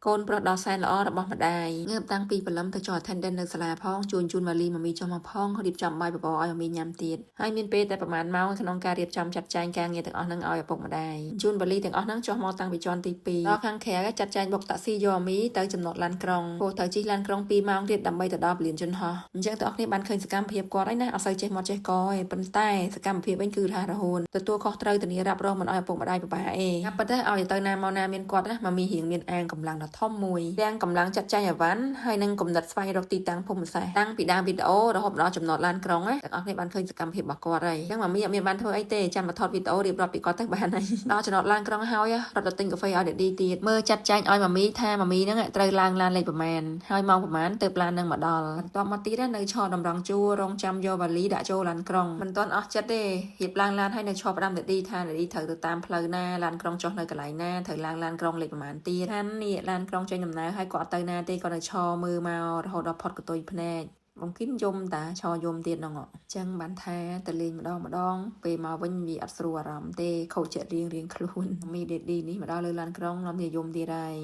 កូនប្រុសដ៏សែនល្អរបស់ម្ដាយងើបតាំងពីព្រលឹមទៅចុះ attendance នៅសាលាផងជួនជូនវ៉ាលីម៉ាមីចុះមកផងរៀបចំបាយបបរឲ្យម៉ាមីញ៉ាំទៀតហើយមានពេលតែប្រហែលម៉ោងក្នុងការរៀបចំចាត់ចែងការងារទាំងអស់ហ្នឹងឲ្យឪពុកម្ដាយជូនវ៉ាលីទាំងអស់ហ្នឹងចុះមកតាំងពីជាន់ទី2ដល់ខាងក្រៅចាត់ចែងបុកតាក់ស៊ីយកម៉ាមីទៅចំណតឡានក្រុងពោលទៅជិះឡានក្រុង2ម៉ោងទៀតដើម្បីទៅដល់ពលានយន្តហោះអញ្ចឹងទាំងអស់គ្នាបានឃើញសកម្មភាពគាត់ហើយណាអត់សូវចេះមកចេះកឯងប៉ុន្តែសកម្មភាពវិញគឺរហ័សរហួនទទួលខុសត្រូវធានារ៉ាប់រងមិនឲ្យឪពុកម្ដាយពិបាកឯងតែប៉ុន្តែឲ្យទៅណាមកណាមានគាត់ណាម៉ាមីរៀងមានអាងកម្លាំងដ៏ធំមួយទាំងកម្លាំងចាត់ចែងអីវ៉ាន់ហើយនឹងគំនិតស្វែងរកទីតាំងភូមិសាស្ត្រតាំងពីដើមវីដេអូរហូតដល់ចំណតឡានក្រុងណាទាំងអស់គ្នាបានឃើញសកម្មភាពរបស់គាត់ហើយអញ្ចឹងម៉ាមីអត់មានបានធ្វើអីទេចាំមកថតវីដេអូរៀបរាប់ពីគាត់ទៅបានហើយដល់ចំណតឡានក្រុងហើយរត់ទៅទិញកាហ្វេឲ្យដេឌីទៀតមើលចាត់ចែងឲ្យម៉ាមីថាម៉ាមីហ្នឹងត្រូវឡើងឡានលេខប្រមាណហើយម៉ោងប្រមាណទៅឡាននឹងមកដល់បន្ទាប់មកទៀតនៅឈរតម្រង់ជួររងចាំយកវ៉ាលីដាក់ចូលឡានក្រុងមិនទាន់អស់ចិត្តទេរៀបឡើងឡានហើយនៅឈរផ្ដាំដេឌីថាដេឌីត្រូវទៅតាមផ្លូវណាឡានក្រុងចុះនៅកន្លែងណាត្រូវឡើងឡានក្រុងលេខប្រមាណទៀតហាននេះឡានក្រុងចេញដំណើរហើយគាត់ទៅណាទេគាត់នៅឈរមើលមករហូតដល់ផុតកតុយភ្នែកបងគិនយំតាឈរយំទៀតហ្នឹងអញ្ចឹងបានថាទៅលេងម្ដងពេលមកវិញវាអត់ស្រួលអារម្មណ៍ទេខូចចិត្តរៀងខ្លួនមីដេឌីនេះមកដល់លើឡានក្រុងនាំគ្នាយំទៀតហើយ